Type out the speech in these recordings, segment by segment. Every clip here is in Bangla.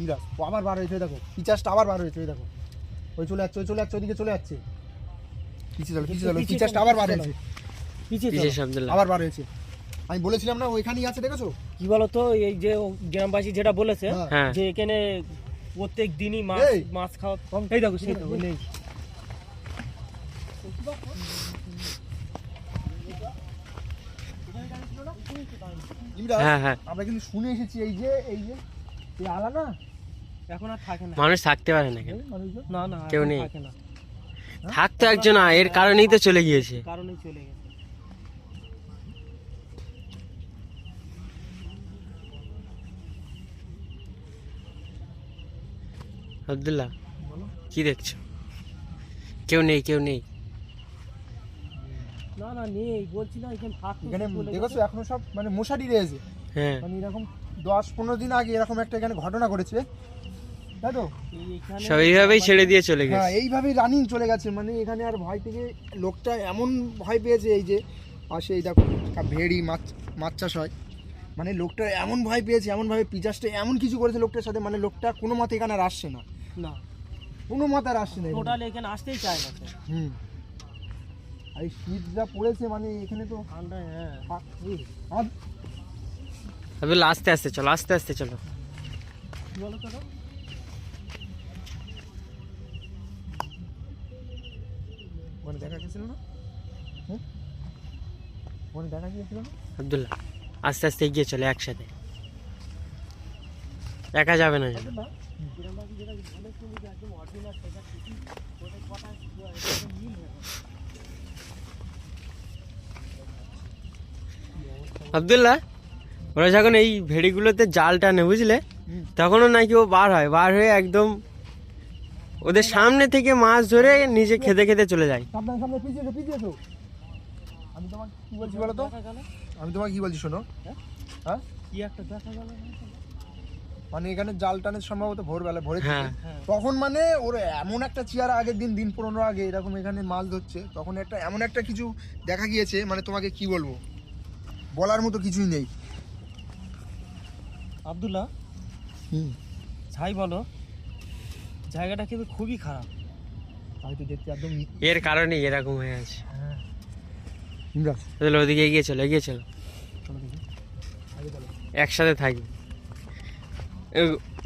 ইমরাজ ও আবার বার হয়েছে, দেখো পিচাসটা আবার বার হয়েছে, দেখো ওই চলে যাচ্ছে, ওইদিকে চলে যাচ্ছে। পিছিয়ে চলো পিচাসটা আবার বার হয়েছে, আবার বার হয়েছে। আমি বলেছিলাম না ওইখানেই আছে, দেখেছো? কি বলতো, এই যে গ্রামবাসী যেটা বলেছে যে এখানে প্রত্যেক দিনই মাছ খাওয়া, এই দেখো সেই দেখো নেই। আমরা কিন্তু শুনে এসেছি এই যে আলা না এখন আর থাকে না, মানুষ থাকতে পারে না, না না কেউ নেই, থাকে না, থাকতো একজন, এর কারণেই তো চলে গিয়েছে। কারণেই চলে গেছে। আব্দুল্লাহ কি দেখছো? কেউ নেই না না নেই, বলছি না এখানে থাকতো। এখানে দেখেছো এখনো সব মানে মশারি রয়েছে। হ্যাঁ, মানে এরকম 10-15 দিন আগে এরকম একটা এখানে ঘটনা ঘটেছে, তাই তো? সব এইভাবেই ছেড়ে দিয়ে চলে গেছে। হ্যাঁ, এইভাবেই রানিং চলে গেছে। মানে এখানে আর ভয় থেকে লোকটা এমন ভয় পেয়েছে, এই যে পাশে এই দেখো ভেড়ি মাছ চাষ হয়, মানে লোকটা এমন ভয় পেয়েছে, এমনভাবে পিজাসটা এমন কিছু করেছে লোকটার সাথে, মানে লোকটা কোনো মতে এখানে আর আসছে না, কোনো মতে আর আসছে না, টোটালি এখানে আসতেই চায় না। আর এই শীত যা পড়েছে, মানে এখানে তো ঠান্ডা। আব্দুল্লাহ আস্তে আস্তে চলো। কি বলো তো, মানে দেখা গেছিল না, মানে দেখা গিয়েছিল না। আব্দুল্লাহ আস্তে আস্তে এগিয়ে চলে, একসাথে, একা যাবে না যেন। আব্দুল্লাহ ওরা যখন এই ভেড়িগুলোতে জাল টানে, বুঝলে, তখনও নাকি ও বার হয়ে একদম ওদের সামনে থেকে মাছ ধরে নিজে খেতে চলে যায়। সামনে পিছিয়ে আমি তোমাকে কি বলছি বলো তো, শোনো, হ্যাঁ কি একটা দেখা গেল, মানে এখানে জাল টানের সম্ভবত ভোরে তখন মানে ওরা এমন একটা চেয়ারা আগের দিন 15 আগে এরকম এখানে মাছ ধরছে, তখন এমন একটা কিছু দেখা গিয়েছে, মানে তোমাকে কি বলবো, বলার মতো কিছুই নেই। আব্দুল্লাহ যাই বলো, জায়গাটা কিন্তু খুবই খারাপ। আমি তো দেখছি একদম এর কারণে এরকম হয়ে আছে। ইমরাজ ওদিকে এগিয়ে চলো, একসাথে থাকবে।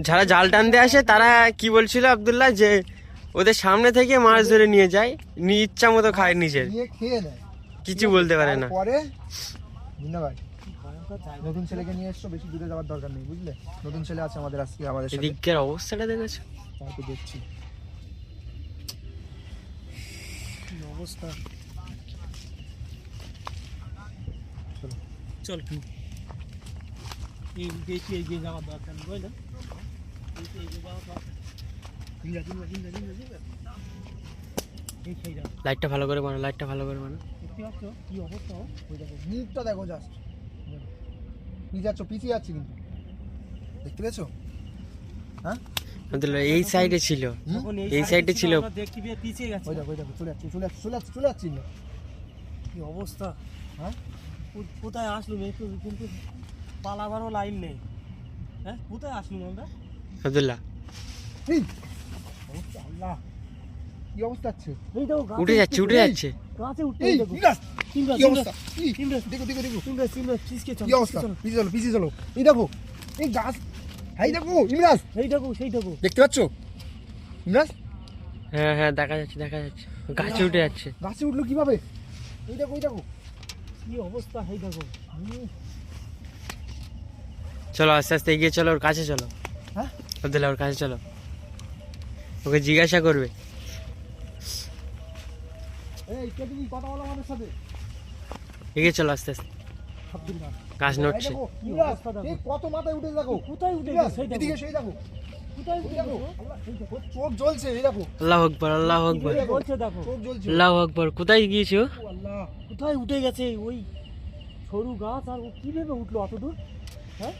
যারা জাল টানতে আসে তারা কি বলছিল আব্দুল্লাহ, যে ওদের সামনে থেকে মাছ ধরে নিয়ে যায়, ইচ্ছা মতো খায়, নিজের খেয়ে নেয়, কিছু বলতে পারে না। পরে ভাই নতুন ছেলেকে নিয়ে এসছো, বেশি দূরে যাওয়ার দরকার নেই, বুঝলে? নতুন ছেলে আছে আমাদের আজকে, আমাদের এদিকের অবস্থাটা দেখেছো? তাই তো দেখছি অবস্থা। চল এই দেখি এগিয়ে যাওয়ার দরকার নেই, বুঝলেন? লাইটটা ভালো করে বানো, দেখতে পাচ্ছ কি অবস্থা? ওই দেখো মুখটা দেখো, জাস্ট পিছিয়ে যাচ্ছে কিন্তু, দেখতে পেয়েছো? হ্যাঁ এই সাইডে ছিল, এই সাইডে ছিল, দেখতে পেয়ে পিছিয়ে গেছে। ওই দেখো চলে যাচ্ছে কি অবস্থা? হ্যাঁ কোথায় আসলুম? কিন্তু পালাবারও লাইন নেই। হ্যাঁ কোথায় আসলুম আমরা? আব্দুল্লাহ আল্লাহ কি অবস্থা আছে, উঠে যাচ্ছে গাছে উঠে পিছিয়ে চলো, এই দেখো এই গাছ, এই দেখো ইমরাজ, সেই দেখো দেখতে পাচ্ছ ইমরাজ? হ্যাঁ দেখা যাচ্ছে, গাছে উঠে যাচ্ছে। গাছে উঠলো কিভাবে? এই দেখো কি অবস্থা, সেই দেখো। চলো আস্তে আস্তে এগিয়ে চলো, ওর কাছে চলো। হ্যাঁ আব্দুল্লাহ ওর কাছে চলো, ওকে জিজ্ঞাসা করবে। এই কে তুমি কথা বলো আমাদের সাথে? এগিয়ে চলো আস্তে আস্তে, আব্দুল্লাহ গাছ নড়ছে। কত মাথায় উঠে দেখো, কোথায় উঠে গেছে? এদিকে সেই দেখো, কোথায় উঠে গেছে? চোখ জ্বলছে, এই দেখো। আল্লাহু আকবার, বলছে দেখো, চোখ জ্বলছে। আল্লাহু আকবার। কোথায় গিয়েছো? আল্লাহ, কোথায় উঠে গেছে? ওই সরু গাছ, আর ও কিভাবে উঠলো অত দূর? হ্যাঁ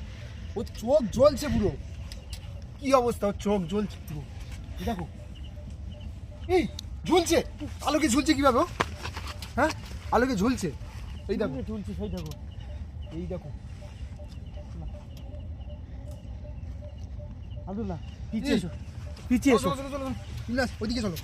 ও চোখ জ্বলছে পুরো, কি অবস্থা, ওর চোখ জ্বলছে পুরো, এই দেখো। এই ঝুলছে, আলোকে ঝুলছে কিভাবে? হ্যাঁ আলোকে ঝুলছে, এই দেখো ঝুলছে, সেই দেখো, এই দেখো। আব্দুল্লাহ পিছিয়ে এসো, পিছিয়ে এসো। চলো চলো চলো ইমরাজ ওইদিকে চলো।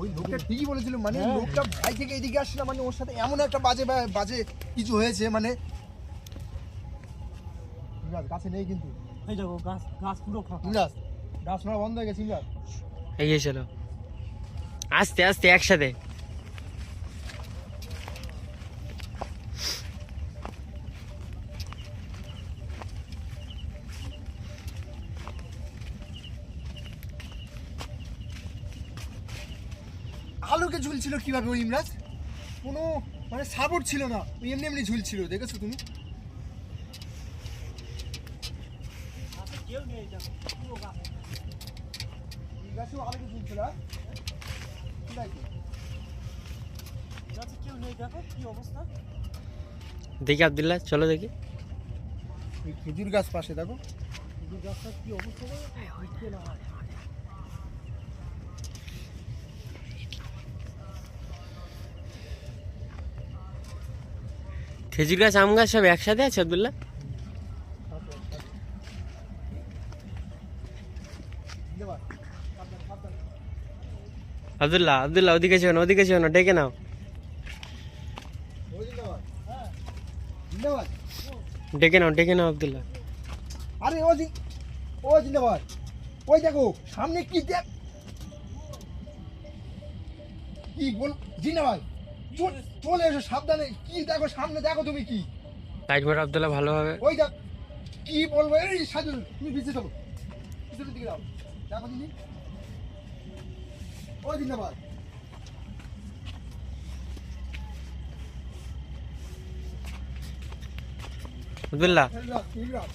ওই লোকটা ঠিকই বলেছিল, মানে হ্যাঁ। লোকটা ভাই থেকে এদিকে আসছে না, মানে ওর সাথে এমন একটা বাজে বাজে কিছু হয়েছে, মানে ইমরাজ কাছে নেই কিন্তু, এই দেখো গাছ গাছ পুরো ফাঁকা। ইমরাজ গাছ মারা বন্ধ হয়ে গেছে ইমরাজ। এগিয়ে চলো, আস্তে আস্তে একসাথে। আলোকে ঝুলছিল কিভাবে ওই ইমরাজ? কোনো মানে সাপোর্ট ছিল না, ওই এমনি এমনি ঝুলছিল, দেখেছো তুমি? গাছে কেউ নেই, দেখো পুরো গাছ। এই গাছেও আলোকে ঝুলছিল, হ্যাঁ? কি লাগছে? গাছে কেউ নেই, দেখো কি অবস্থা। দেখি আব্দুল্লাহ, চলো দেখি। ওই খেজুর গাছ পাশে দেখো। এই গাছটার কি অবস্থা বলো তো? দেখতে না হয়। খেজুর গাছ, আম গাছ সব একসাথে আছে আব্দুল্লাহ? আব্দুল্লাহ আব্দুল্লাহ ওদিকে যেও না, ওদিকে যেও না, ডেকে নাও। ওই জিন্দাবাদ, জিন্দাবাদ। ডেকে নাও, ডেকে নাও আব্দুল্লাহ। আরে ও জিন্দাবাদ, ওই দেখো সামনে কি দেখ, কি বল জিন্দাবাদ, চলে এসো সাবধানে, কি দেখো সামনে, দেখো তুমি কি, লাইট মারো আব্দুল্লাহ ভালোভাবে। ওই দেখ কি বলবো, এই সাজু তুমি পিছিয়ে চলো, পিছনের দিকে যাও, দেখো তুমি, ওই জিন্দাবাদ। আব্দুল্লাহ ইমরাজ ইমরাজ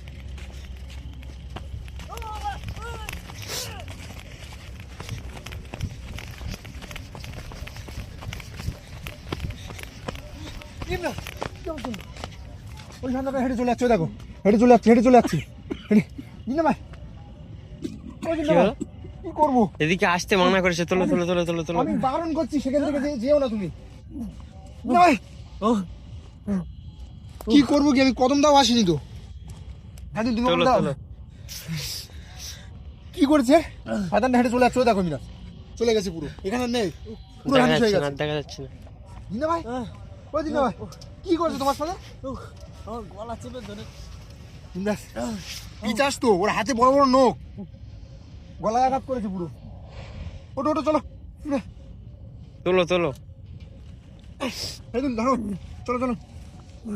ওই সামনে হেঁটে চলে যাচ্ছে, ওই দেখো হেঁটে চলে যাচ্ছে, হেঁটে চলে যাচ্ছে, জিন্দাবাদ। ওই কি জিন্দাবাদ, হলো? কি করবো, এদিকে আসতে মানা করেছে, তোলো তোলো তোলো তোলো তোলো। আমি বারণ করছি, সেখান থেকে যেও না তুমি। জিন্দাবাদ, ও কি করবো কি, আমি কদম দাও আসিনি তো, হ্যাঁ তুমি তোলো কদম দাও। তোলো। কি করছে সাধারণ হেঁটে চলে যাচ্ছে, ওই দেখো মিরাজ চলে গেছে পুরো, এখানে আর নেই, পুরো দেখা হানিস হয়ে যাচ্ছে না, গেছে। দেখা যাচ্ছে না। জিন্দা ভাই, আহ, ওই জিন্দা ভাই কি করছে তোমার সাথে? উহ, আমার গলা চেপে ধরে। জিন্দাস পিচাস তো, ওর হাতে বড় বড় নখ, গলায় আঘাত করেছে পুরো। ওটো ওটো চলো, তোলো তোলো। ধরো চলো চলো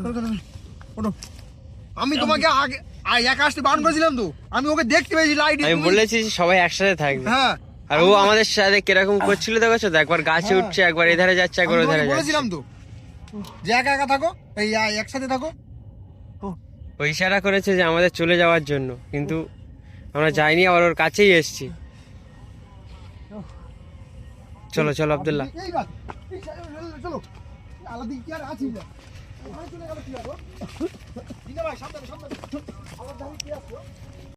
চলো চলো ওটো। আমি তোমাকে আগে একা আসতে বারণ করেছিলাম তো, আমি ওকে দেখতে পেয়েছি লাইট। আমি বলেছি যে সবাই একসাথে থাকবে। হ্যাঁ, আর ও আমাদের সাথে কিরকম করছিল দেখছো তো, একবার গাছে হ্যাঁ। উঠছে, একবার এধারে যাচ্ছে, একবার আমি ওধারে তোমাকে যাচ্ছে। বলেছিলাম তো যে একা একা থাকো, এই একসাথে থাকো। ও ইশারা করেছে যে আমাদের চলে যাওয়ার জন্য, কিন্তু আমরা যাইনি, আবার ওর কাছেই এসেছি। চলো চলো আব্দুল্লাহ। এই রাত, এই চলো আলাদা কি আর আছি না, ওখানে চলে গেল কি আর জিন্দা ভাই, সাবধানে সাবধানে, আলাদা কি আছে।